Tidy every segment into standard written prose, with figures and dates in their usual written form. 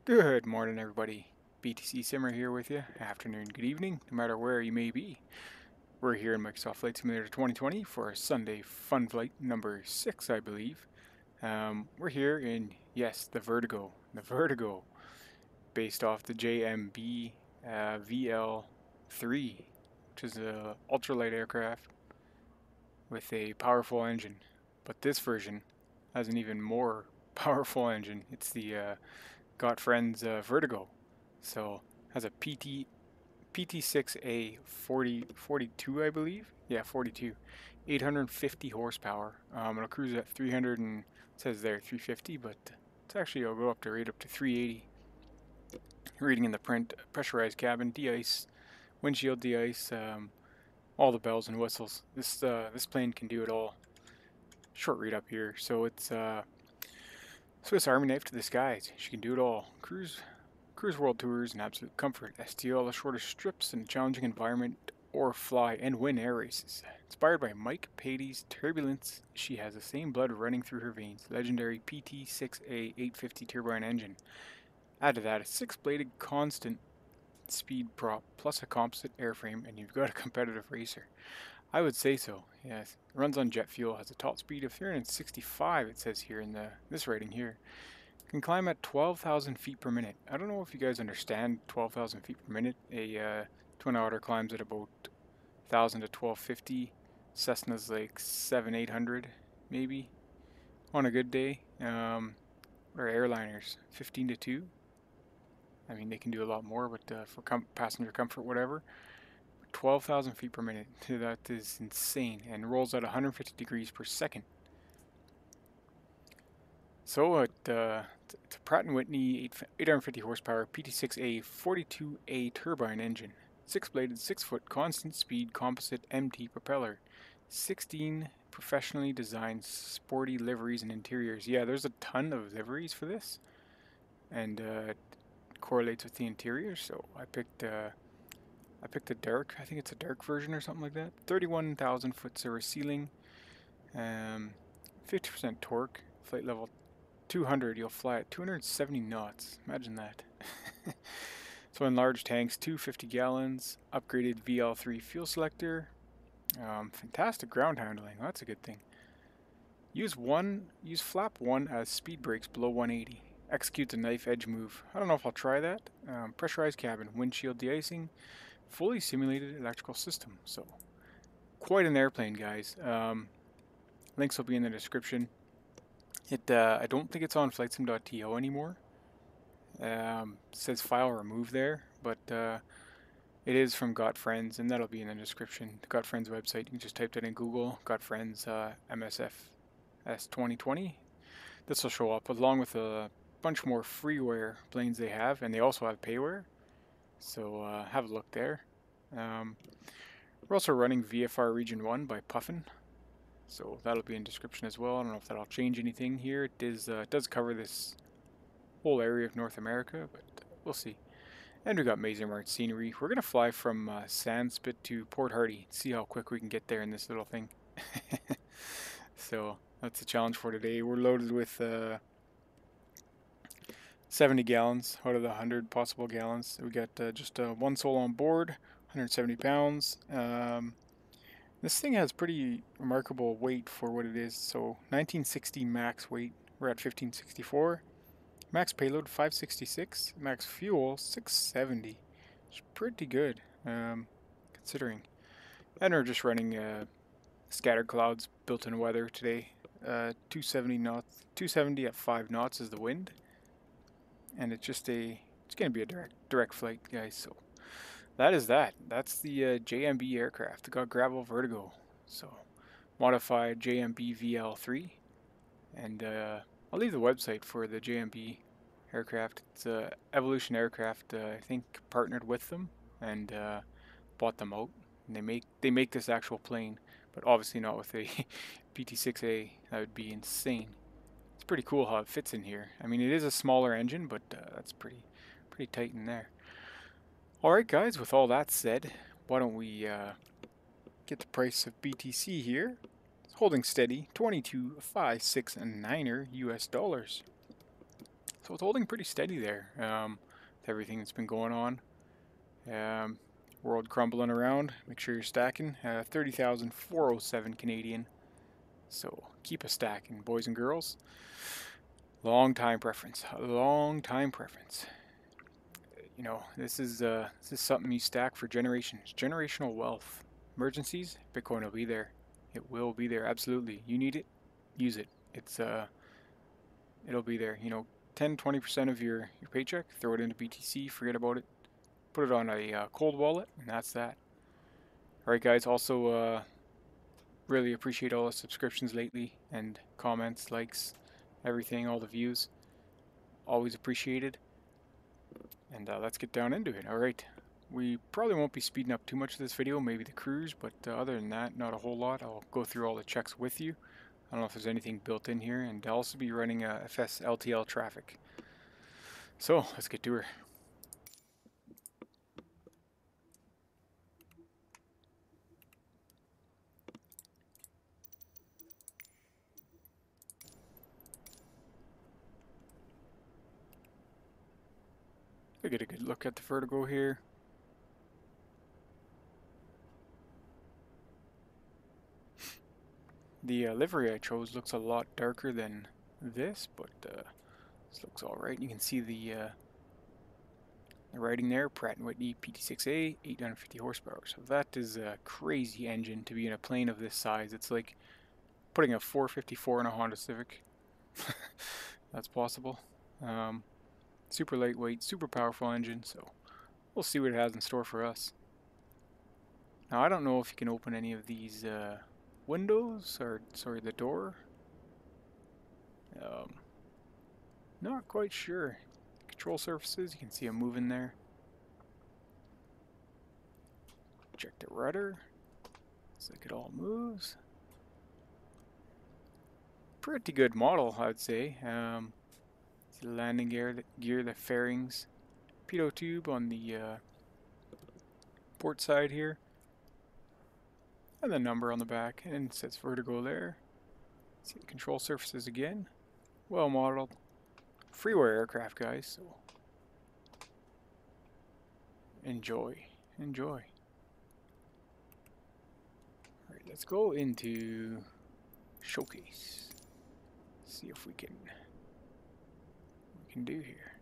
Good morning, everybody. BTC Simmer here with you. Afternoon, good evening, no matter where you may be. We're here in Microsoft Flight Simulator 2020 for Sunday Fun Flight number 6, I believe. We're here in, yes, the Vertigo, based off the JMB VL3, which is a ultralight aircraft with a powerful engine. But this version has an even more powerful engine. It's the GotFriends Vertigo. So has a PT6A 42, I believe. Yeah, 42. 850 horsepower. It'll cruise at 300 and it says there 350, but it's actually it'll go up to rate up to 380. Reading in the print, pressurized cabin, de-ice, windshield de-ice, all the bells and whistles. This plane can do it all. Short read up here. So it's Swiss Army knife to the skies. She can do it all. Cruise world tours in absolute comfort. STL the shortest strips in a challenging environment, or fly and win air races. Inspired by Mike Patey's turbulence, she has the same blood running through her veins. Legendary PT6A 850 turbine engine. Add to that a 6-bladed constant speed prop plus a composite airframe, and you've got a competitive racer. I would say so. Yes, it runs on jet fuel, has a top speed of 365. It says here in this rating here. Can climb at 12,000 feet per minute. I don't know if you guys understand 12,000 feet per minute. A Twin Otter climbs at about 1,000 to 1,250. Cessna's like 700-800 maybe on a good day. Or airliners 15 to 2. I mean, they can do a lot more, but for passenger comfort, whatever. 12,000 feet per minute. That is insane, and rolls at 150 degrees per second. So it's a Pratt & Whitney 850 horsepower PT6A 42A turbine engine, 6-bladed, 6-foot constant speed composite MT propeller, 16 professionally designed sporty liveries and interiors. Yeah, there's a ton of liveries for this, and it correlates with the interior. So I picked a dark. I think it's a dark version or something like that. 31,000 foot service ceiling, 50% torque, flight level 200, you'll fly at 270 knots. Imagine that. So enlarged tanks, 250 gallons, upgraded VL3 fuel selector, fantastic ground handling. That's a good thing. Use flap 1 as speed brakes below 180. Execute the knife edge move. I don't know if I'll try that. Pressurized cabin, windshield de-icing, fully simulated electrical system. So quite an airplane, guys. Links will be in the description. I don't think it's on Flightsim.to anymore. Says file remove there, but it is from GotFriends, and that'll be in the description. The GotFriends website, you can just type that in Google, GotFriends MSFS 2020. This will show up along with a bunch more freeware planes they have, and they also have payware, so have a look there. We're also running VFR Region 1 by Puffin, so that'll be in description as well. I don't know if that'll change anything here. It does cover this whole area of North America, but we'll see. And we got MazerMart scenery. We're gonna fly from Sandspit to Port Hardy. See how quick we can get there in this little thing. So that's the challenge for today. We're loaded with 70 gallons out of the 100 possible gallons. We got just one soul on board, 170 pounds. This thing has pretty remarkable weight for what it is. So 1960 max weight. We're at 1564. Max payload 566. Max fuel 670. It's pretty good, considering. And we're just running scattered clouds, built-in weather today. 270 knots. 270 at 5 knots is the wind. And it's gonna be a direct flight, guys. So that is that. That's the JMB aircraft, the Got Vertigo. So modified JMB VL3, and I'll leave the website for the JMB aircraft. It's Evolution Aircraft, I think, partnered with them and bought them out. And they make this actual plane, but obviously not with a PT6A. That would be insane. It's pretty cool how it fits in here. I mean, it is a smaller engine, but that's pretty tight in there. Alright guys, with all that said, why don't we get the price of BTC here. It's holding steady, 22.569 US dollars. So it's holding pretty steady there with everything that's been going on. World crumbling around. Make sure you're stacking. 30,407 Canadian. So keep a stacking, boys and girls. Long time preference. A long time preference. You know, this is something you stack for generations. Generational wealth. Emergencies, Bitcoin will be there. It will be there. Absolutely. You need it, use it. It'll be there. You know, 10-20% of your paycheck, throw it into BTC, forget about it. Put it on a cold wallet, and that's that. Alright guys, also really appreciate all the subscriptions lately, and comments, likes, everything, all the views. Always appreciated. And let's get down into it. Alright, we probably won't be speeding up too much of this video, maybe the cruise, but other than that, not a whole lot. I'll go through all the checks with you. I don't know if there's anything built in here, and I'll also be running FS LTL traffic. So, let's get to her. I'll get a good look at the Vertigo here. The livery I chose looks a lot darker than this, but this looks alright. You can see the writing there, Pratt & Whitney PT6A, 850 horsepower. So that is a crazy engine to be in a plane of this size. It's like putting a 454 in a Honda Civic. That's possible. Super lightweight, super powerful engine, so we'll see what it has in store for us. Now I don't know if you can open any of these windows, or sorry, the door. Not quite sure. Control surfaces, you can see them moving there. Check the rudder. Looks like it all moves. Pretty good model, I would say. The landing gear, the fairings, pitot tube on the port side here, and the number on the back, and it says Vertigo there. See the control surfaces again. Well modeled. Freeware aircraft, guys, so enjoy. Alright, let's go into showcase. See if we can do here.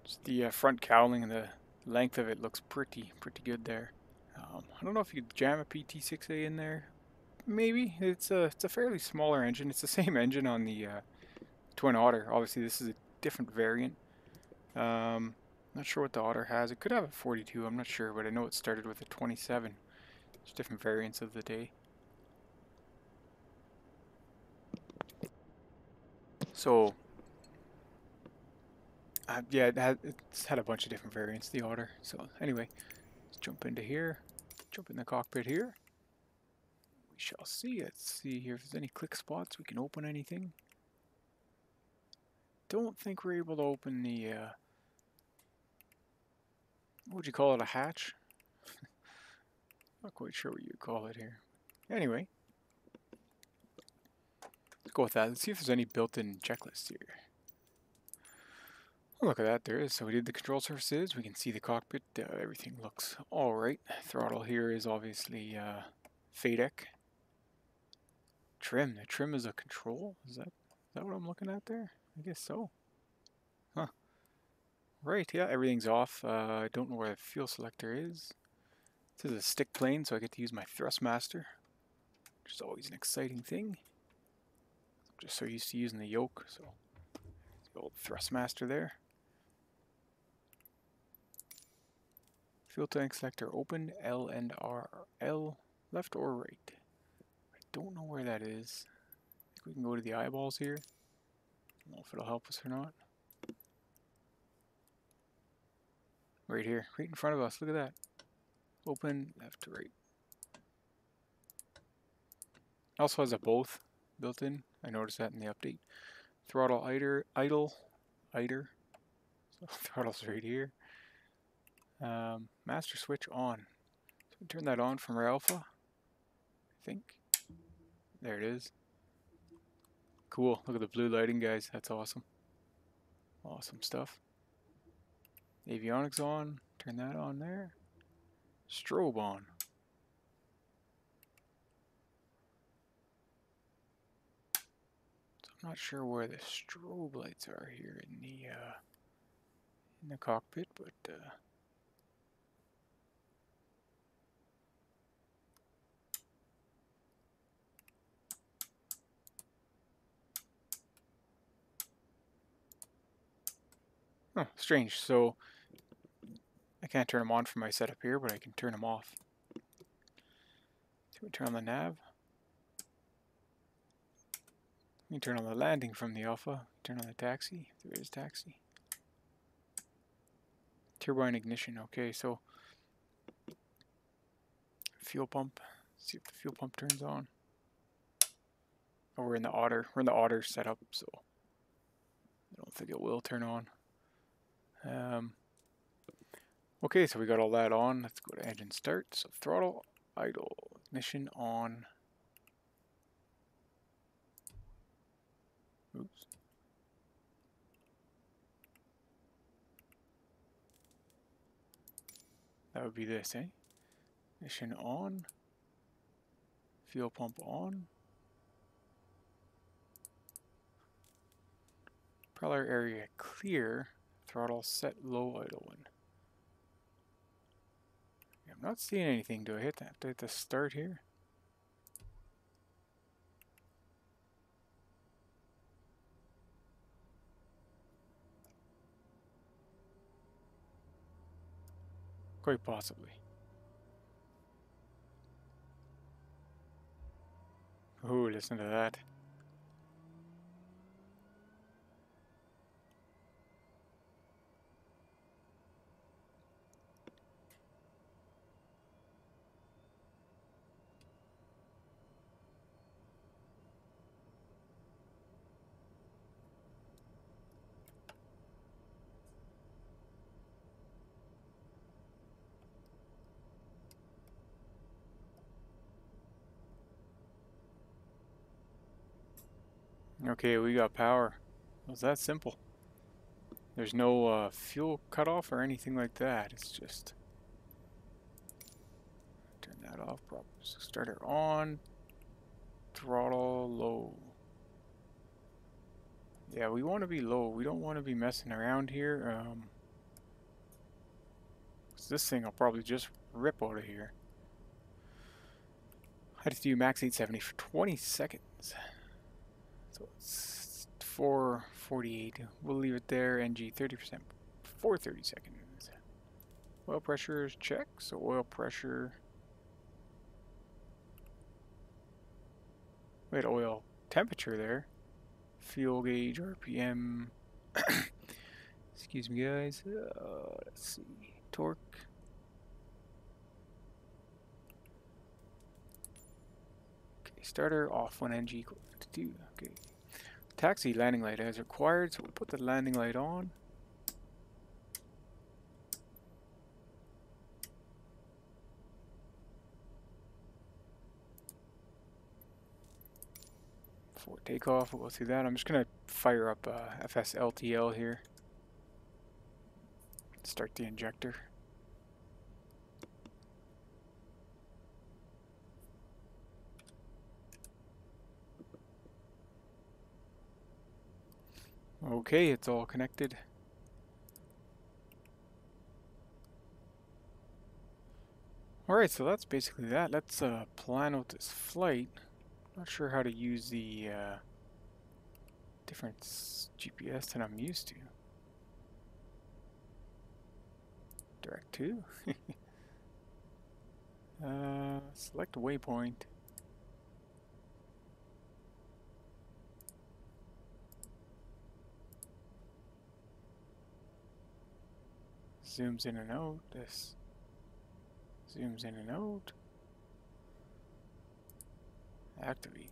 Just the front cowling and the length of it looks pretty good there. I don't know if you could jam a PT6A in there. Maybe. It's a fairly smaller engine. It's the same engine on the Twin Otter. Obviously this is a different variant. Not sure what the Otter has. It could have a 42, I'm not sure, but I know it started with a 27. There's different variants of the day. So yeah, it's had a bunch of different variants, the Otter. So anyway, let's jump into here. Jump in the cockpit here. We shall see. Let's see here if there's any click spots. We can open anything. Don't think we're able to open the what would you call it, a hatch? Not quite sure what you'd call it here. Anyway, let's go with that. Let's see if there's any built-in checklists here. Oh, look at that, there is. So we did the control surfaces. We can see the cockpit. Everything looks alright. Throttle here is obviously FADEC. Trim. The trim is a control? Is that what I'm looking at there? I guess so. Huh. Right, yeah, everything's off. I don't know where the fuel selector is. This is a stick plane, so I get to use my Thrustmaster, which is always an exciting thing. I'm just so used to using the yoke, so the old Thrustmaster there. Fuel tank selector open, L and R, L, left or right. I don't know where that is. I think we can go to the eyeballs here. I don't know if it'll help us or not. Right here, right in front of us, look at that. Open, left to right. Also has a both built in. I noticed that in the update. Throttle idle. So throttle's right here. Master switch on. So we turn that on from our alpha, I think. There it is. Cool. Look at the blue lighting, guys. That's awesome. Awesome stuff. Avionics on. Turn that on there. Strobe on. So I'm not sure where the strobe lights are here in the cockpit, but oh, strange. So I can't turn them on from my setup here, but I can turn them off. So we turn on the nav. We turn on the landing from the Alpha. Turn on the taxi. There is taxi. Turbine ignition. Okay, so fuel pump. See if the fuel pump turns on. Oh, we're in the otter. We're in the otter setup, so I don't think it will turn on. Okay, so we got all that on. Let's go to engine start. So throttle, idle, ignition on. Oops. That would be this, eh? Ignition on. Fuel pump on. Propeller area clear. Throttle set low idle one. I'm not seeing anything. Do I hit that? Do I hit the start here? Quite possibly. Ooh, listen to that. Okay, we got power. It was that simple. There's no fuel cutoff or anything like that. It's just turn that off. Starter on. Throttle low. Yeah, we want to be low. We don't want to be messing around here. 'Cause this thing will probably just rip out of here. I had to do max 870 for 20 seconds. So it's 448. We'll leave it there. NG 30% for 30 seconds. Oil pressure is check. So oil pressure. We had oil temperature there. Fuel gauge, RPM. Excuse me, guys. Let's see. Torque. Okay, starter off when NG equals to 2. Okay. Taxi landing light as required, so we'll put the landing light on. For takeoff, we'll go through that. I'm just going to fire up FSLTL here. Start the injector. Okay, it's all connected. Alright, so that's basically that. Let's plan out this flight. Not sure how to use the different GPS that I'm used to. Direct to. Select waypoint. Zooms in and out. This zooms in and out. Activate.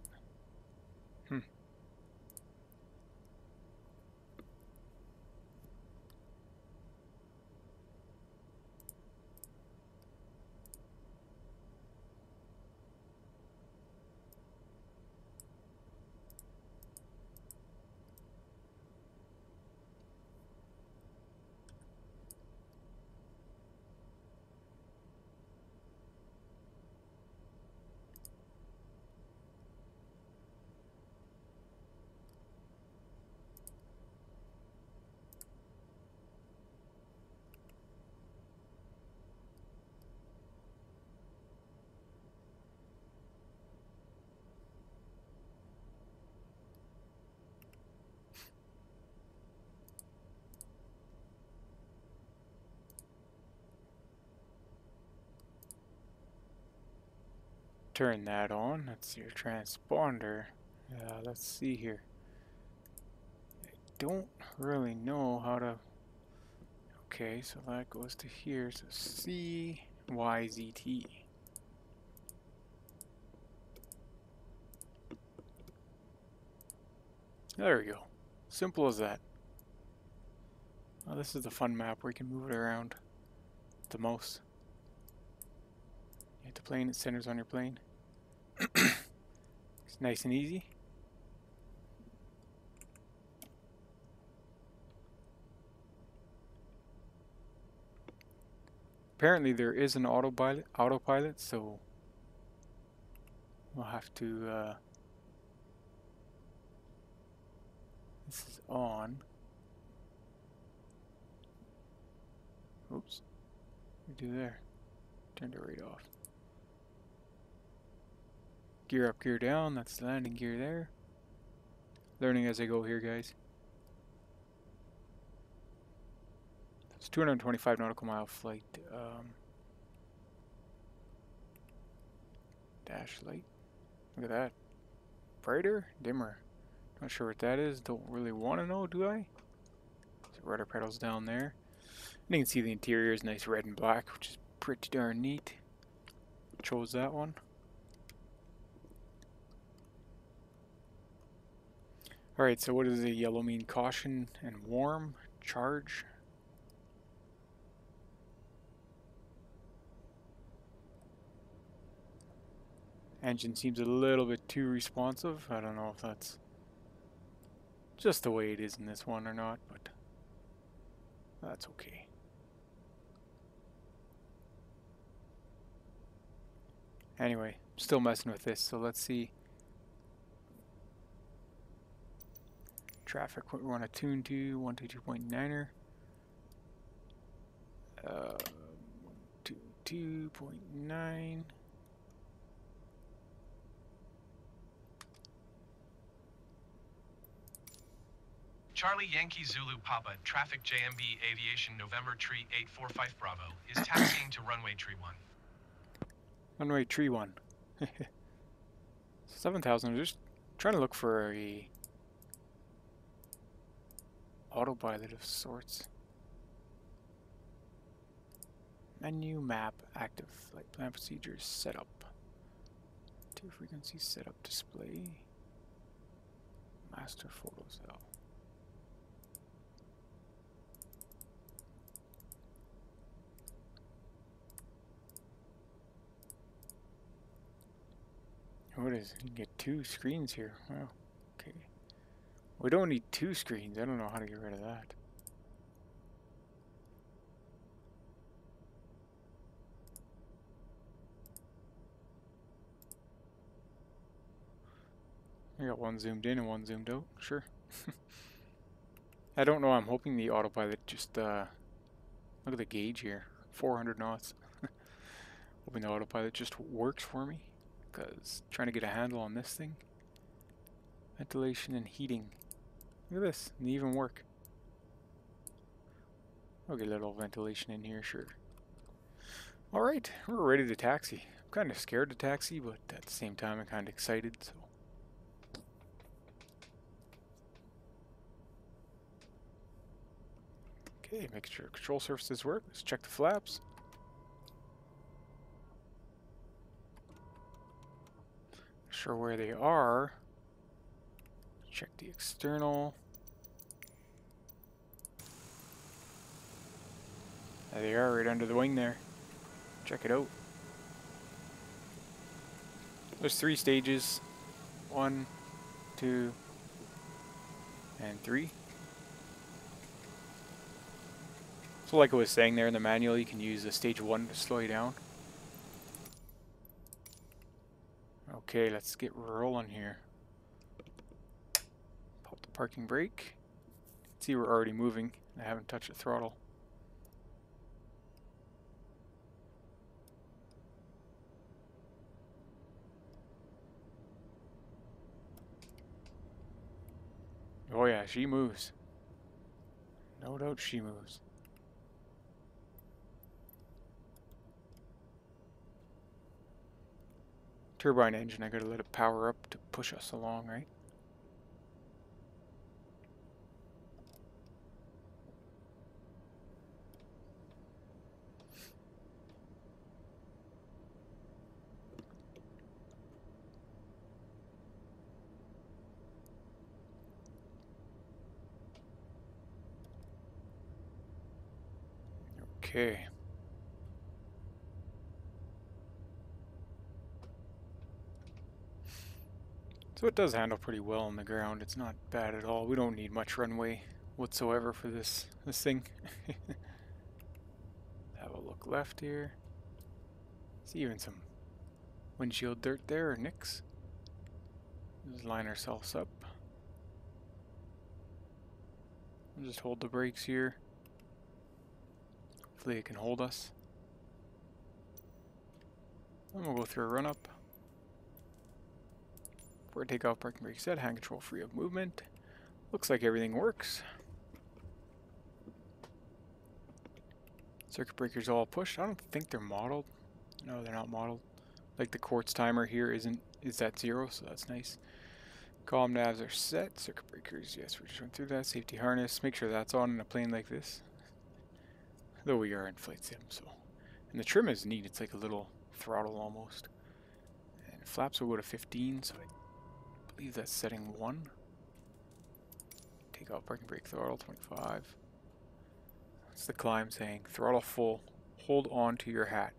turn that on. That's your transponder. Let's see here. I don't really know how to... Okay, so that goes to here. So CYZT. There we go. Simple as that. Oh, this is the fun map where you can move it around the most. You hit the plane, it centers on your plane. It's nice and easy. Apparently there is an autopilot, so we'll have to this is on. Oops. What do we do there? Turned it right off. Gear up, gear down, that's the landing gear there. Learning as I go here, guys. It's 225 nautical mile flight. Dash light. Look at that. Brighter, dimmer. Not sure what that is. Don't really want to know, do I? So rudder pedals down there. And you can see the interior is nice red and black, which is pretty darn neat. Chose that one. Alright, so what does the yellow mean? Caution and warm. Charge. Engine seems a little bit too responsive. I don't know if that's just the way it is in this one or not, but that's okay. Anyway, still messing with this, so let's see. Traffic, what we want to tune to, 122.9er. 122.9. Charlie Yankee Zulu Papa, traffic JMB Aviation November Tree 845 Bravo, is taxiing to runway Tree 1. Runway Tree 1. 7,000, I'm just trying to look for a autopilot of sorts. Menu, map, active flight plan procedures, setup. 2 frequency setup display. Master photo cell. What is it? You can get 2 screens here. Wow. Okay. We don't need 2 screens. I don't know how to get rid of that. I got one zoomed in and one zoomed out. Sure. I don't know. I'm hoping the autopilot just look at the gauge here. 400 knots. Hoping the autopilot just works for me, because trying to get a handle on this thing. Ventilation and heating. Look at this. They even work. I'll get a little ventilation in here, sure. Alright, we're ready to taxi. I'm kind of scared to taxi, but at the same time I'm kind of excited, so. Okay, make sure control surfaces work. Let's check the flaps. Not sure where they are. Check the external. There they are, right under the wing there. Check it out. There's 3 stages. 1, 2, and 3. So like I was saying there in the manual, you can use the stage 1 to slow you down. Okay, let's get rolling here. Pop the parking brake. See, we're already moving. I haven't touched the throttle. Oh yeah, she moves. No doubt she moves. Turbine engine, I gotta let it power up to push us along, right? Okay. So it does handle pretty well on the ground. It's not bad at all. We don't need much runway whatsoever for this thing. Have a look left here. See even some windshield dirt there or nicks. Just line ourselves up. We'll just hold the brakes here. Hopefully it can hold us. And we'll go through a run up. Forward takeoff, parking brake set, hand control free of movement. Looks like everything works. Circuit breakers all pushed. I don't think they're modeled. No, they're not modeled. Like the quartz timer here is at 0, so that's nice. Column navs are set. Circuit breakers, yes, we're just going through that. Safety harness, make sure that's on in a plane like this. Though we are in flight sim, so. And the trim is neat. It's like a little throttle almost. And flaps will go to 15, so I believe that's setting 1. Take off parking brake throttle 25. That's the climb saying throttle full, hold on to your hat.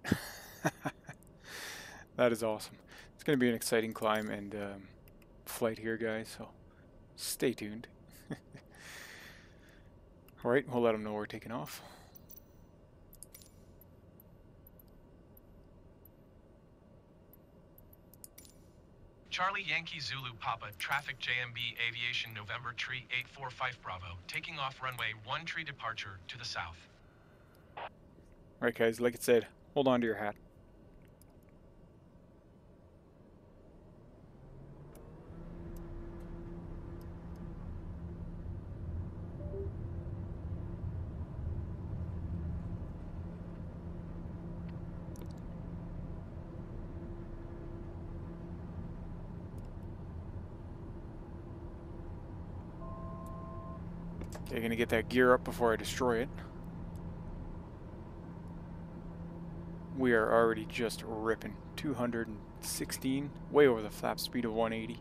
That is awesome. It's going to be an exciting climb and flight here, guys, so stay tuned. Alright, we'll let them know we're taking off. Charlie Yankee Zulu Papa, traffic JMB Aviation November Tree 845 Bravo, taking off runway 1 tree departure to the south. Alright guys, like it said, hold on to your hat. They're gonna get that gear up before I destroy it. We are already just ripping. 216, way over the flap speed of 180.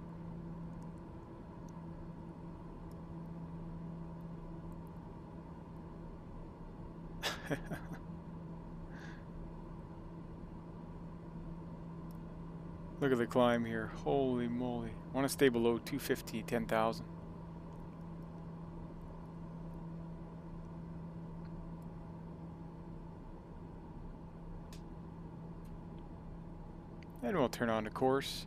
Look at the climb here. Holy moly. I want to stay below 250, 10,000. And we'll turn on the course.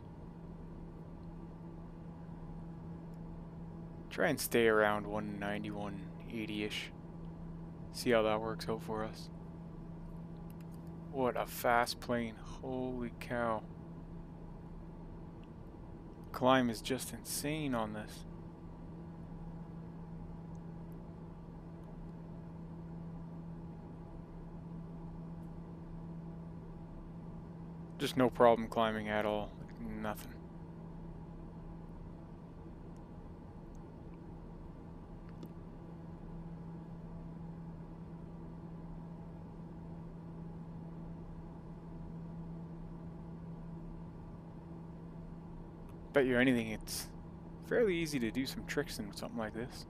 Try and stay around 190, 180-ish. See how that works out for us. What a fast plane. Holy cow. Climb is just insane on this. Just no problem climbing at all. Like nothing. Bet you anything, it's fairly easy to do some tricks in something like this.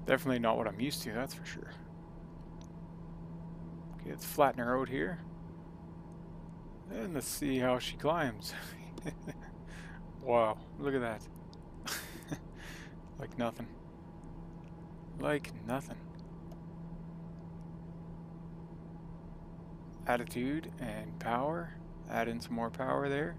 Definitely not what I'm used to, that's for sure. Okay, let's flatten her out here. And let's see how she climbs. Wow, look at that. Like nothing. like nothing. Attitude and power. Add in some more power there.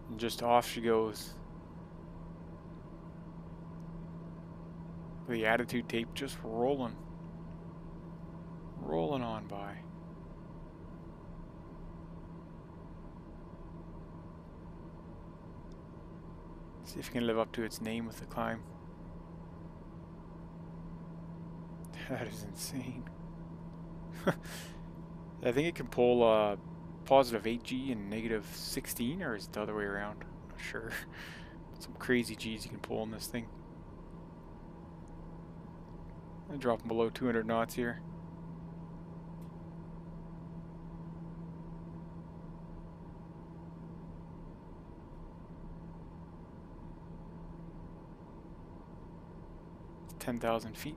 And just off she goes. The attitude tape just rolling on by. See if you can live up to its name with the climb. That is insane. I think it can pull positive 8G and negative 16, or is it the other way around? I'm not sure. Some crazy G's you can pull in this thing. I'm dropping below 200 knots here. It's 10,000 feet.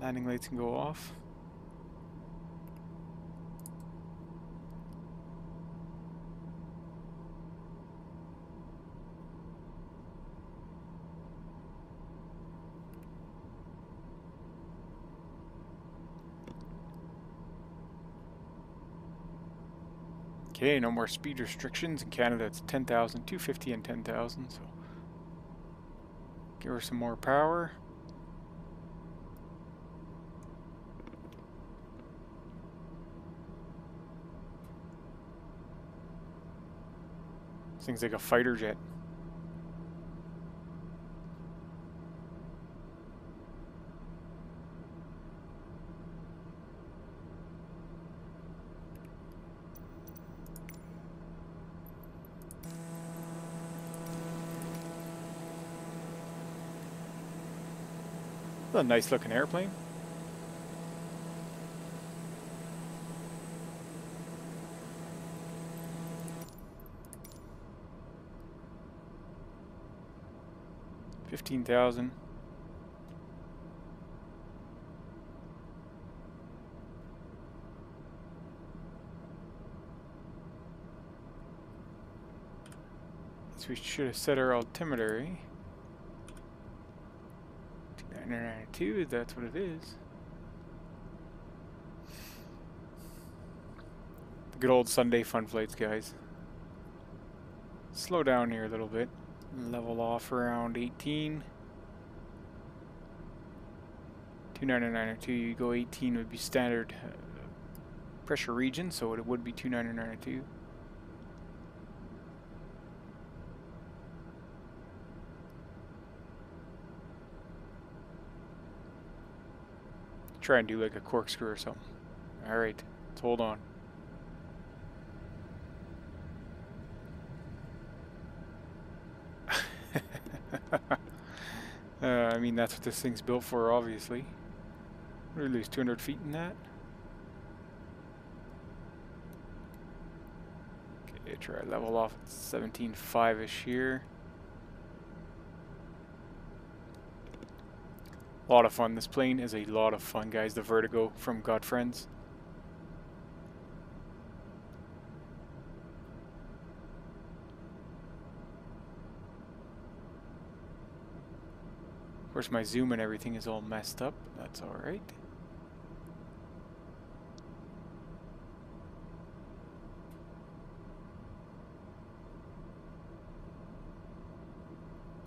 Landing lights can go off. Okay, no more speed restrictions. In Canada it's 10,000, 250 and 10,000, so give her some more power. This thing's like a fighter jet. A nice looking airplane. $15,000. So we should have set our altimeter, eh? 2992, that's what it is. The good old Sunday fun flights, guys. Slow down here a little bit. Level off around 18. 29902, you go 18 would be standard pressure region, so it would be 29902. Try and do like a corkscrew or something. Alright, let's hold on. I mean, that's what this thing's built for, obviously. We lose 200 feet in that. Okay, try level off at 17.5-ish here. A lot of fun. This plane is a lot of fun, guys. The Vertigo from GotFriends. Of course, my zoom and everything is all messed up. That's alright.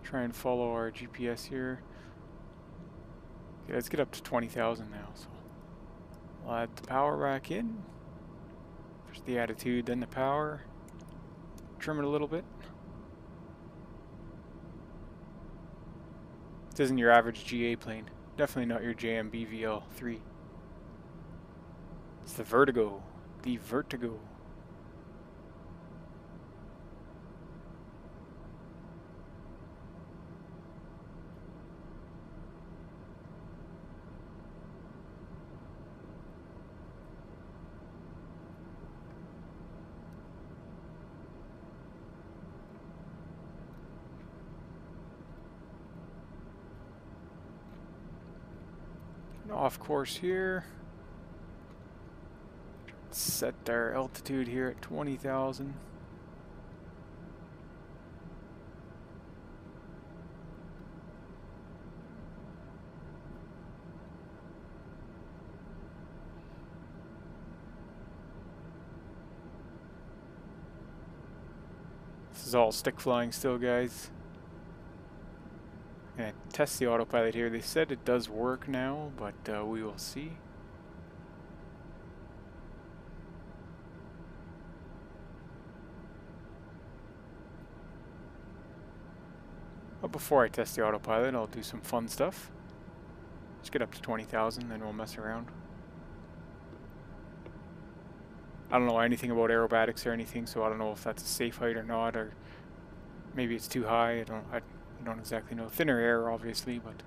Try and follow our GPS here. Okay, let's get up to 20,000 now. So we'll add the power back in. First the attitude, then the power. Trim it a little bit. This isn't your average GA plane. Definitely not your JMB VL3. It's the Vertigo. The Vertigo. Off course here. Set our altitude here at 20,000. This is all stick flying still, guys. I'm gonna test the autopilot here. They said it does work now, but we will see. But before I test the autopilot, I'll do some fun stuff. Let's get up to 20,000, then we'll mess around. I don't know anything about aerobatics or anything, so I don't know if that's a safe height or not, or maybe it's too high. I don't exactly know. Thinner air, obviously, but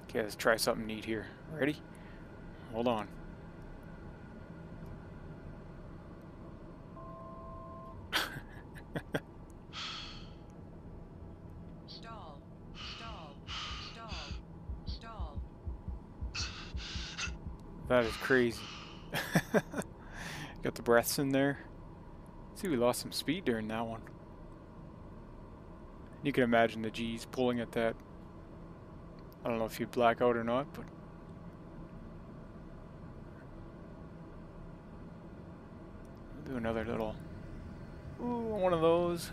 okay, let's try something neat here. Ready? Hold on. Stall, stall, stall, stall. That is crazy. Got the breaths in there. See, we lost some speed during that one. You can imagine the G's pulling at that. I don't know if you'd black out or not, but we'll do another little one of those.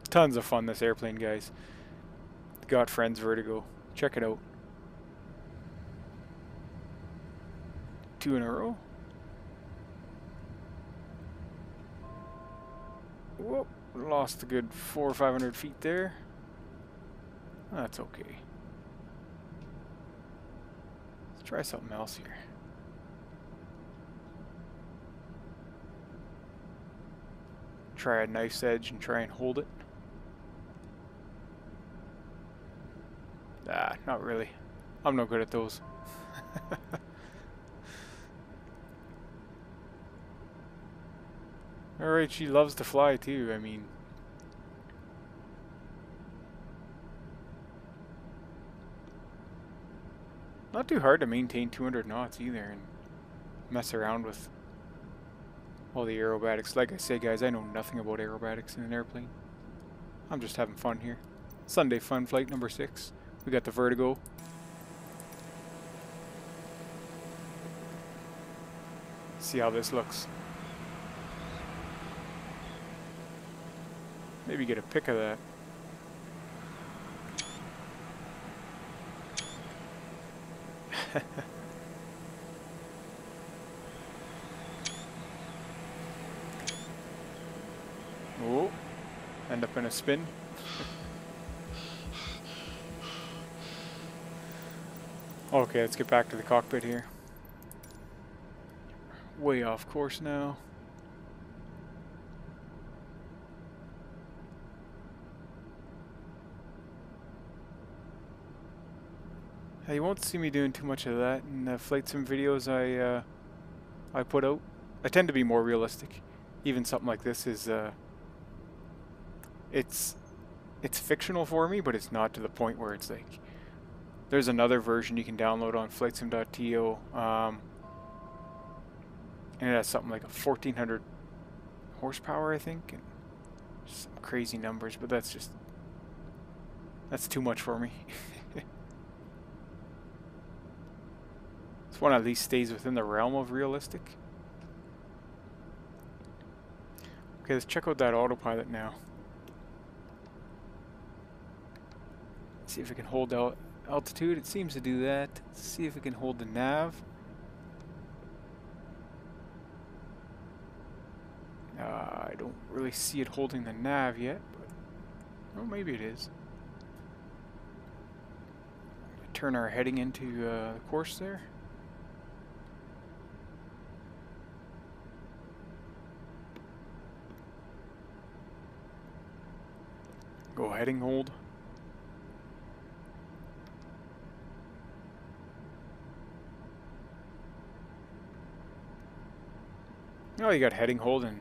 Tons of fun, this airplane, guys. GotFriends Vertigo. Check it out. 2 in a row. Whoop, lost a good 400 or 500 feet there. That's okay. Let's try something else here. Try a knife's edge and try and hold it. Ah, not really. I'm no good at those. Alright, she loves to fly too, I mean. Not too hard to maintain 200 knots either and mess around with all the aerobatics. Like I say, guys, I know nothing about aerobatics in an airplane. I'm just having fun here. Sunday Fun Flight number 6. We got the Vertigo. See how this looks. Maybe get a pic of that. Oh, end up in a spin. Okay, let's get back to the cockpit here. Way off course now. You won't see me doing too much of that in the flight sim videos I put out. I tend to be more realistic. Even something like this is it's fictional for me, but it's not to the point where it's like. There's another version you can download on Flightsim.to, and it has something like a 1400 horsepower, I think, and some crazy numbers. But that's too much for me. This one at least stays within the realm of realistic. Okay, let's check out that autopilot now. See if it can hold altitude. It seems to do that. Let's see if it can hold the nav. I don't really see it holding the nav yet, but well, maybe it is. Turn our heading into the course there. Go heading hold. Oh, you got heading hold and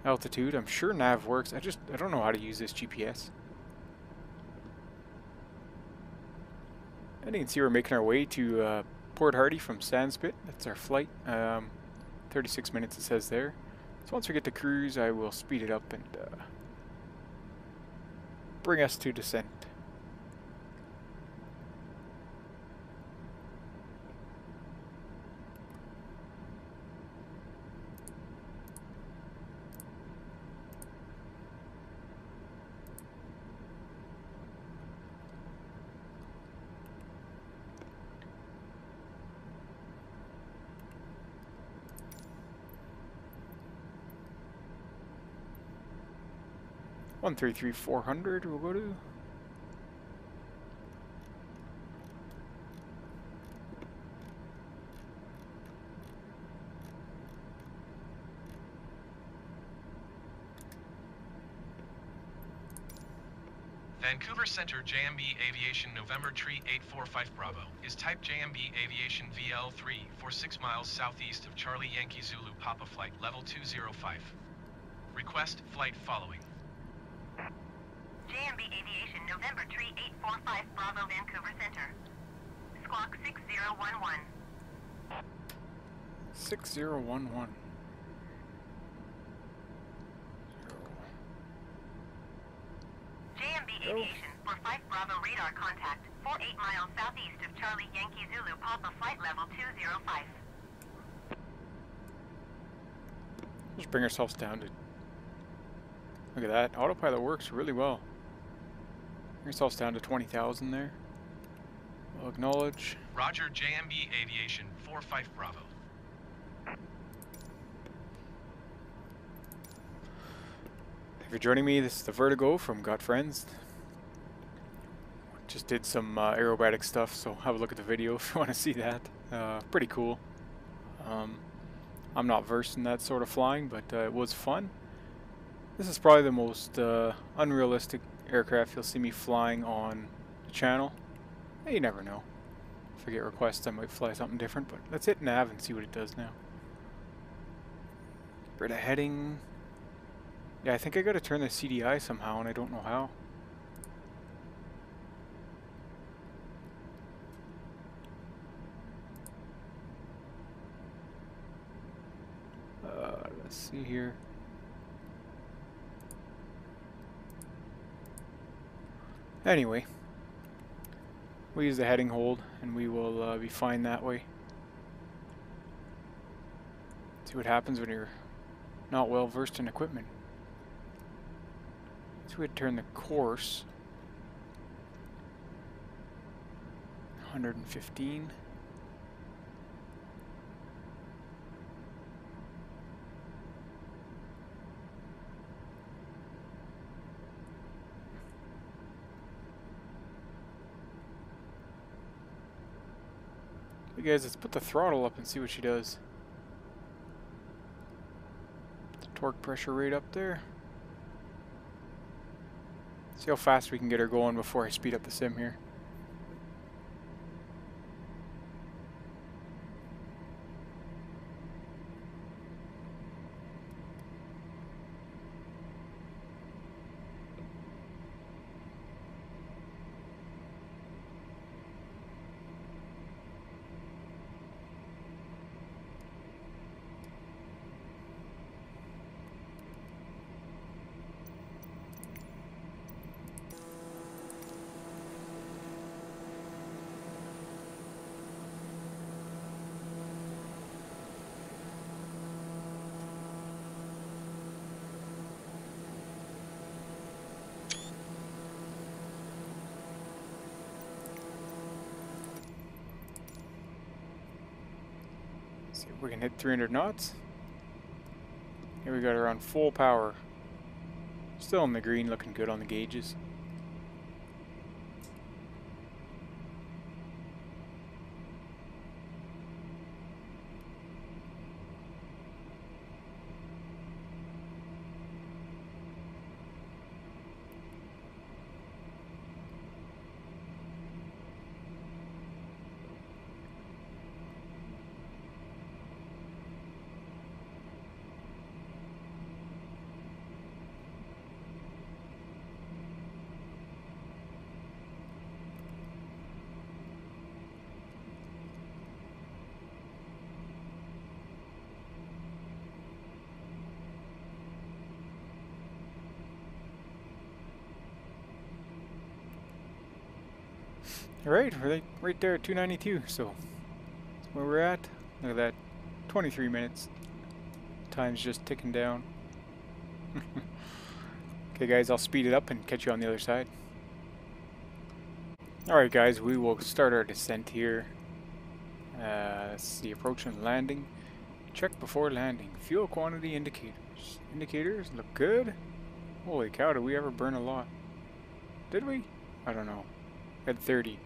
altitude. I'm sure nav works. I don't know how to use this GPS. And you can see we're making our way to Port Hardy from Sandspit. That's our flight. 36 minutes it says there. So once we get to cruise, I will speed it up and bring us to descent. One 133-400 we'll go to. Vancouver Center JMB Aviation November Tree 845 Bravo is type JMB Aviation VL3 for 6 miles southeast of Charlie Yankee Zulu Papa Flight level 205. Request flight following. JMB Aviation November Tree 845 Bravo Vancouver Center. Squawk 6011. 6011. JMB Aviation for 5 Bravo radar contact 48 miles southeast of Charlie Yankee Zulu Papa Flight level 205. Just bring ourselves down to... Look at that. Autopilot works really well. Bring ourselves down to 20,000 there. We'll acknowledge. Roger, JMB Aviation 45 Bravo. If you're joining me, this is the Vertigo from GotFriends. Just did some aerobatic stuff, so have a look at the video if you want to see that. Pretty cool. I'm not versed in that sort of flying, but it was fun. This is probably the most unrealistic aircraft you'll see me flying on the channel. Hey, you never know. If I get requests, I might fly something different, but let's hit nav and see what it does now. Rid of heading. Yeah, I think I gotta turn the CDI somehow, and I don't know how. Let's see here. Anyway, we'll use the heading hold, and we will be fine that way. See what happens when you're not well versed in equipment. So we'd turn the course 115. Hey guys, let's put the throttle up and see what she does. The torque pressure rate up there. See how fast we can get her going before I speed up the sim here. See if we can hit 300 knots. Here we got her on full power. Still in the green, looking good on the gauges. Alright, we're right there at 292, so that's where we're at. Look at that, 23 minutes. Time's just ticking down. Okay guys, I'll speed it up and catch you on the other side. Alright guys, we will start our descent here. Let's see, approach and landing. Check before landing. Fuel quantity indicators. Indicators look good. Holy cow, did we ever burn a lot? Did we? I don't know. At 30.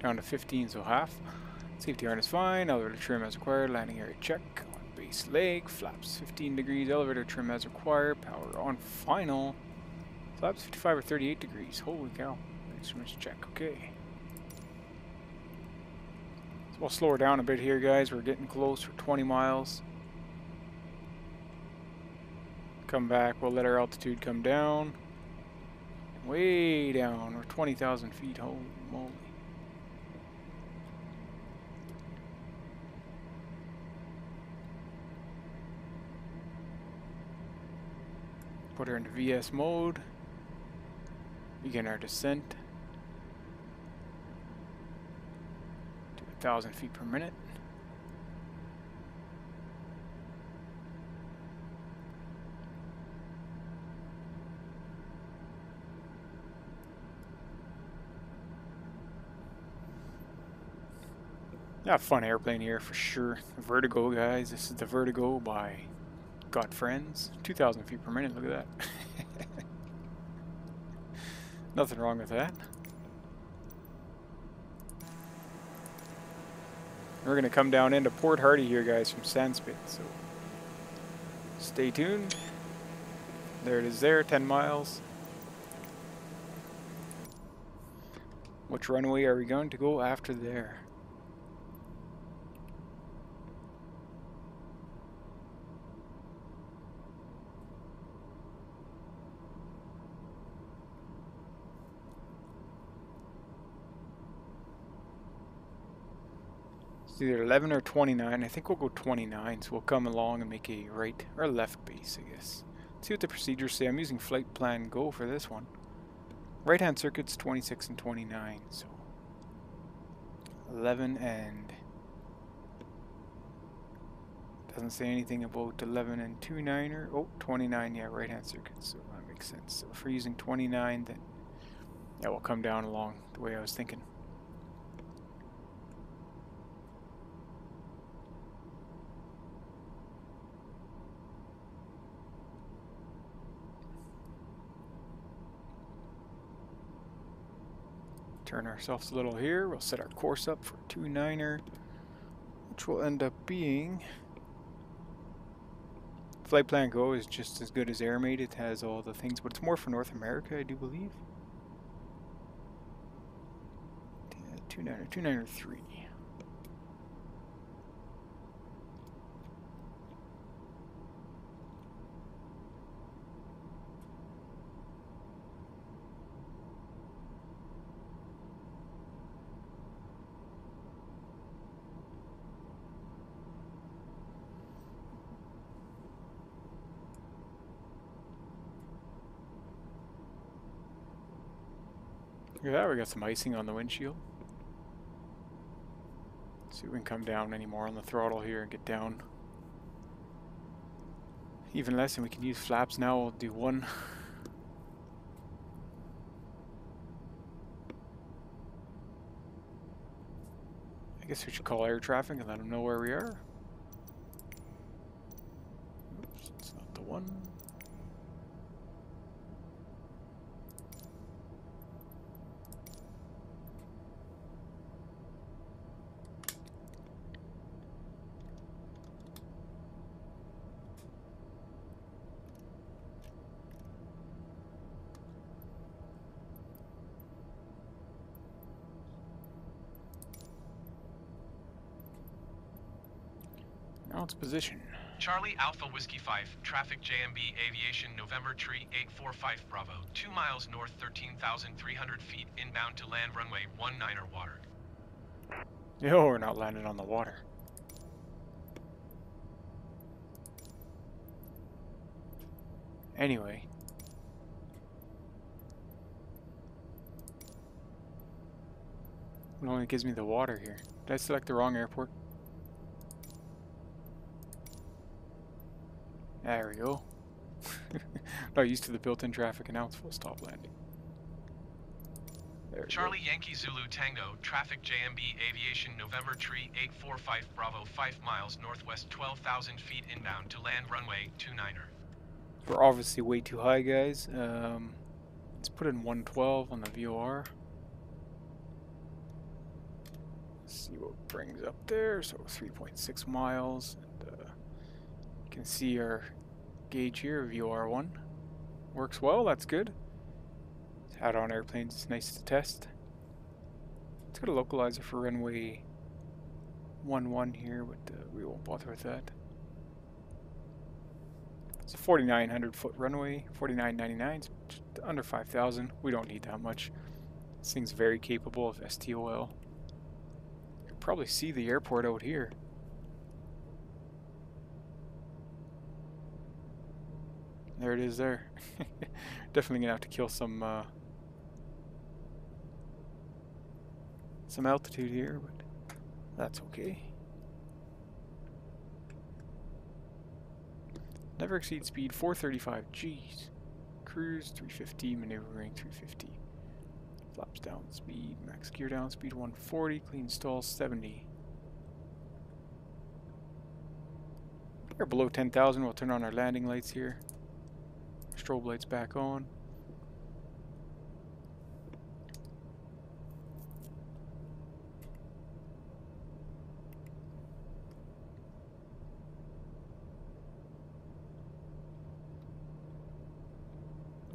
Down to 15, so half. Safety harness fine. Elevator trim as required. Landing area check. On base leg. Flaps 15 degrees. Elevator trim as required. Power on final. Flaps 55 or 38 degrees. Holy cow. Instruments check. Okay. So we'll slow her down a bit here, guys. We're getting close for 20 miles. Come back. We'll let our altitude come down. Way down. We're 20,000 feet. Holy moly. Put her into VS mode. Begin our descent. To 1,000 feet per minute. Yeah, fun airplane here for sure. Vertigo, guys. This is the Vertigo by GotFriends. 2,000 feet per minute. Look at that. Nothing wrong with that. We're going to come down into Port Hardy here, guys, from Sandspit. So stay tuned. There it is there, 10 miles. Which runway are we going to go after there? It's either 11 or 29. I think we'll go 29, so we'll come along and make a right or left base, I guess. See what the procedures say. I'm using Flight Plan Go for this one. Right-hand circuit's 26 and 29, so 11 and... Doesn't say anything about 11 and 29er. Oh, 29, yeah, right-hand circuit, so that makes sense. So if we're using 29, then yeah, we'll come down along the way I was thinking. Turn ourselves a little here. We'll set our course up for 29er, which will end up being... Flight Plan Go is just as good as Airmate. It has all the things, but it's more for North America, I do believe. 29er, 29er 3. Look at that, we got some icing on the windshield. Let's see if we can come down any more on the throttle here and get down even less, and we can use flaps now. We'll do one. I guess we should call air traffic and let them know where we are. Oops, it's not the one. Now it's position. Charlie Alpha Whiskey 5, traffic JMB Aviation November Tree 845 Bravo, 2 miles north, 13,300 feet, inbound to land runway 19er water. No, we're not landing on the water. Anyway. It only gives me the water here. Did I select the wrong airport? There we go. Not used to the built-in traffic, and now it's full stop landing. There we Charlie go. Yankee Zulu Tango, traffic JMB Aviation November Tree 845 Bravo 5 miles northwest 12,000 feet inbound to land runway 29er. We're obviously way too high, guys. Let's put in 112 on the VOR. See what brings up there. So 3.6 miles. And, you can see our gauge here, VOR1. Works well, that's good. It's had on airplanes, it's nice to test. It's got a localizer for runway 11 here, but we won't bother with that. It's a 4,900 foot runway, 4,999, just under 5,000. We don't need that much. This thing's very capable of STOL. You can probably see the airport out here. There it is there. Definitely gonna have to kill some altitude here, but that's okay. Never exceed speed 435 Gs. Cruise 350, maneuvering 350. Flaps down speed, max gear down speed 140, clean stall 70. We're below 10,000, we'll turn on our landing lights here. Strobe lights back on.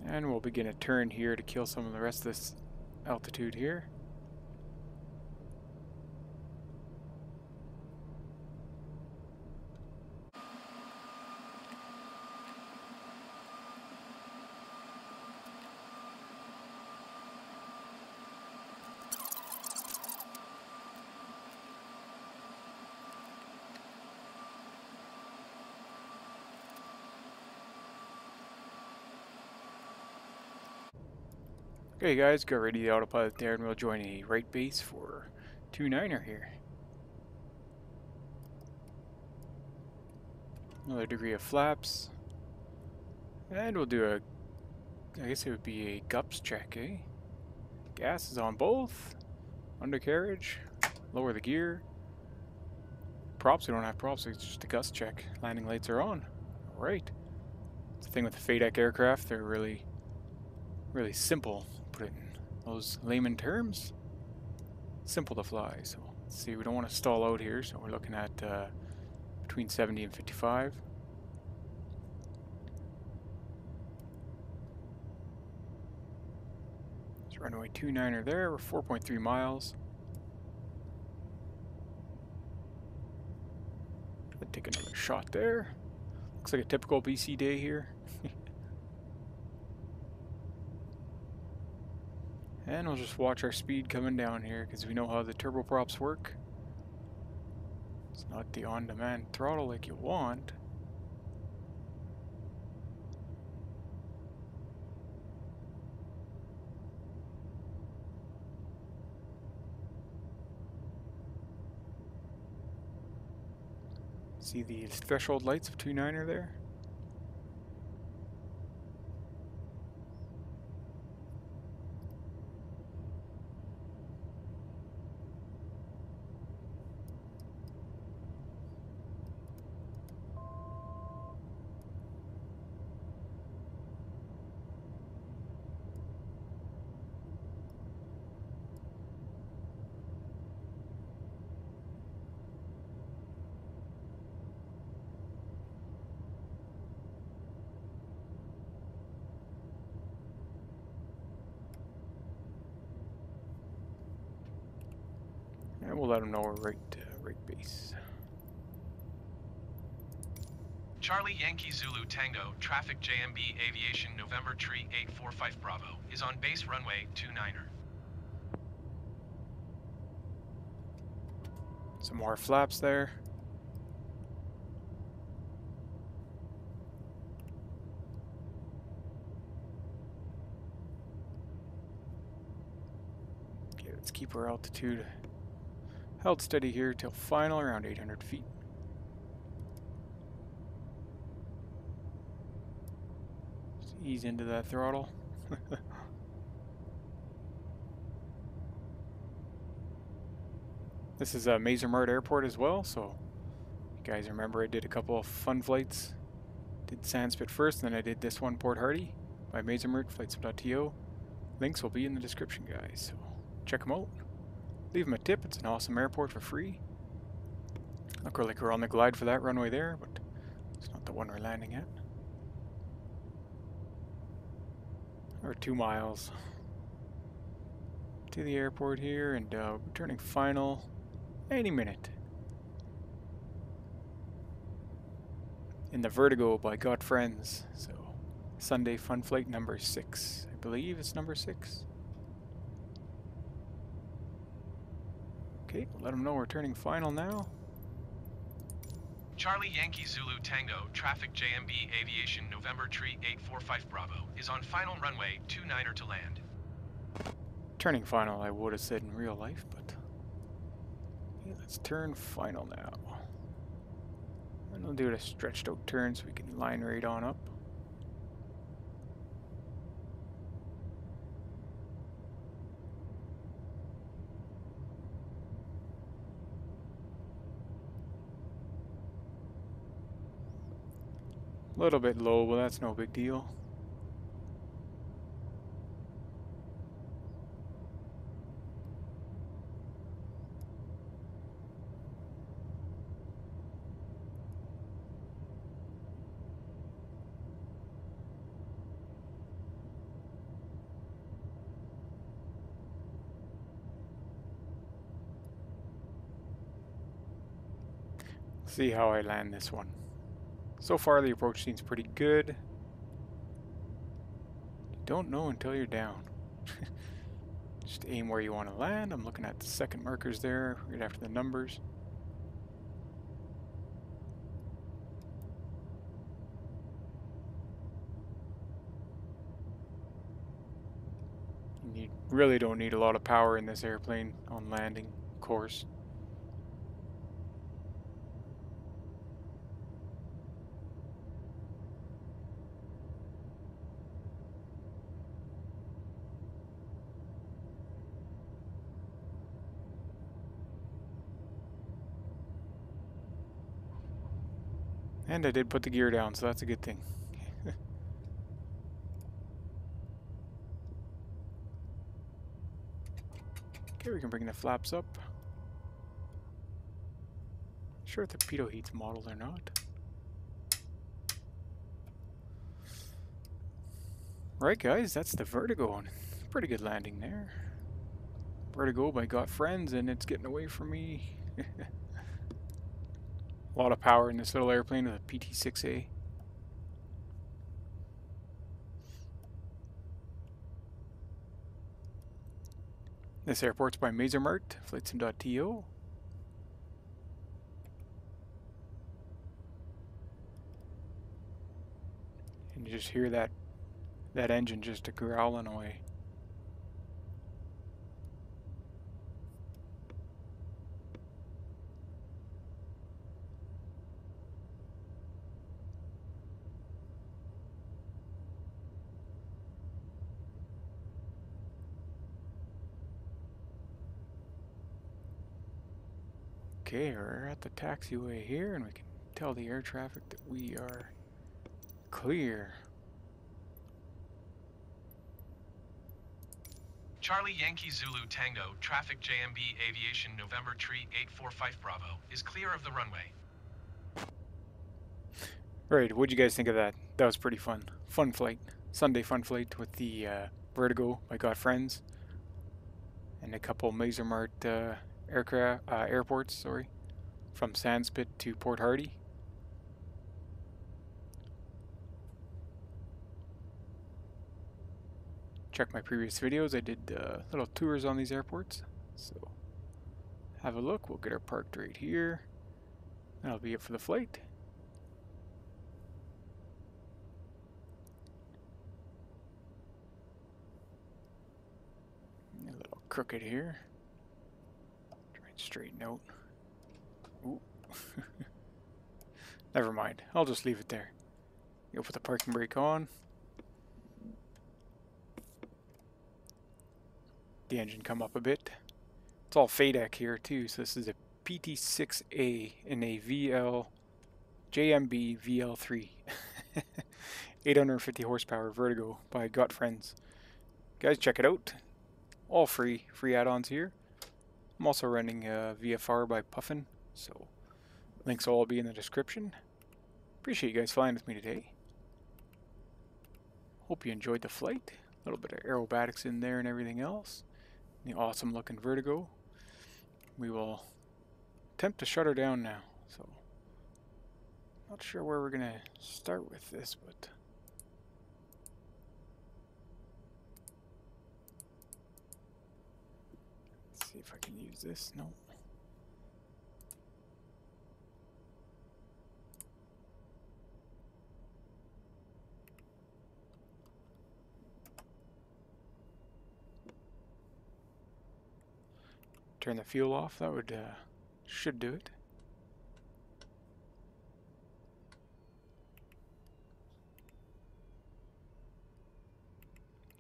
And we'll begin a turn here to kill some of the rest of this altitude here. Okay guys, got ready the autopilot there and we'll join a right base for 29er here. Another degree of flaps. And we'll do a, I guess it would be a GUPS check, eh? Gas is on both. Undercarriage. Lower the gear. Props, we don't have props, it's just a gust check. Landing lights are on. Alright. It's the thing with the FADEC aircraft, they're really simple. Put it in those layman terms. Simple to fly. So let's see, we don't want to stall out here, so we're looking at between 70 and 55. There's runway 29er there, we're 4.3 miles. Let's take another shot there. Looks like a typical BC day here. And we'll just watch our speed coming down here because we know how the turboprops work. It's not the on-demand throttle like you want. See the threshold lights of 29er there? And we'll let them know we're right base. Charlie Yankee Zulu Tango, traffic JMB Aviation November Tree 845 Bravo, is on base runway 29er. Some more flaps there. Get let's keep our altitude held steady here till final around 800 feet. Just ease into that throttle. This is a MazerMart airport as well, so you guys remember I did a couple of fun flights. Did Sandspit first, and then I did this one, Port Hardy, by MazerMart, Flightsim.to. Links will be in the description, guys, so check them out. Leave them a tip, it's an awesome airport for free. Look like we're on the glide for that runway there, but it's not the one we're landing at. We're 2 miles to the airport here, and we're turning final any minute. In the Vertigo by GotFriends, so SundayFunFlight number 6. I believe it's number 6. Okay, we'll let them know we're turning final now. Charlie Yankee Zulu Tango, traffic JMB Aviation November Tree 845 Bravo, is on final runway 29er to land. Turning final, I would have said in real life, but okay, let's turn final now. And we'll do it a stretched out turn so we can line right on up. A little bit low, but that's no big deal. See how I land this one. So far the approach seems pretty good. You don't know until you're down. Just aim where you want to land. I'm looking at the second markers there, right after the numbers. You really don't need a lot of power in this airplane on landing course. And I did put the gear down, so that's a good thing. Okay, we can bring the flaps up. Not sure if the pitot heat's modeled or not. Right, guys, that's the Vertigo. Pretty good landing there. Vertigo by GotFriends, and it's getting away from me. A lot of power in this little airplane with a PT-6A. This airport's by MazerMart, Flightsim.to. And you just hear that engine just growling away. Okay, we're at the taxiway here, and we can tell the air traffic that we are clear. Charlie Yankee Zulu Tango, traffic JMB Aviation November Tree 845 Bravo, is clear of the runway. Right, what'd you guys think of that? That was pretty fun. Fun flight. Sunday fun flight with the Vertigo by GotFriends. And a couple MazerMart airports, from Sandspit to Port Hardy. Check my previous videos, I did little tours on these airports, so have a look. We'll get her parked right here. That'll be it for the flight. A little crooked here. Try and straighten out. Ooh. Never mind. I'll just leave it there. You'll put the parking brake on. The engine come up a bit. It's all FADEC here too, so this is a PT6A in a JMB VL3. 850 horsepower Vertigo by GotFriends. Guys, check it out. All free add-ons here. I'm also running VFR by Puffin, so links will all be in the description. Appreciate you guys flying with me today. Hope you enjoyed the flight. A little bit of aerobatics in there and everything else. The awesome looking Vertigo. We will attempt to shut her down now, so not sure where we're gonna start with this, but let's see if I can use this. No. Turn the fuel off. That would should do it.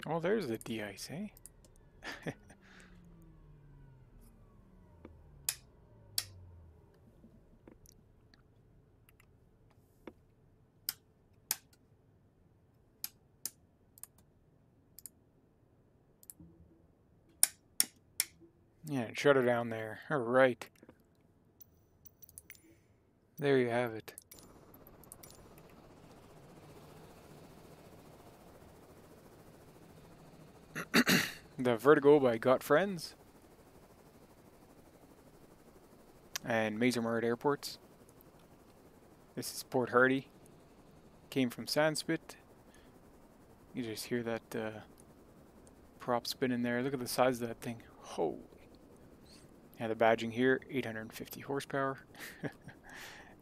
Oh, there's the de-ice, eh? Yeah, shut her down there. Alright. There you have it. The Vertigo by GotFriends. And MazerMart Airports. This is Port Hardy. Came from Sandspit. You just hear that prop spinning there. Look at the size of that thing. Holy. Yeah, the badging here, 850 horsepower.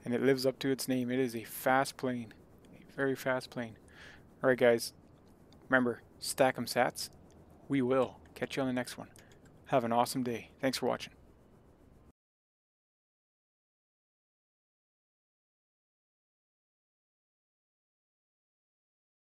And it lives up to its name. It is a fast plane. A very fast plane. Alright guys, remember, stack 'em sats. We will. Catch you on the next one. Have an awesome day. Thanks for watching.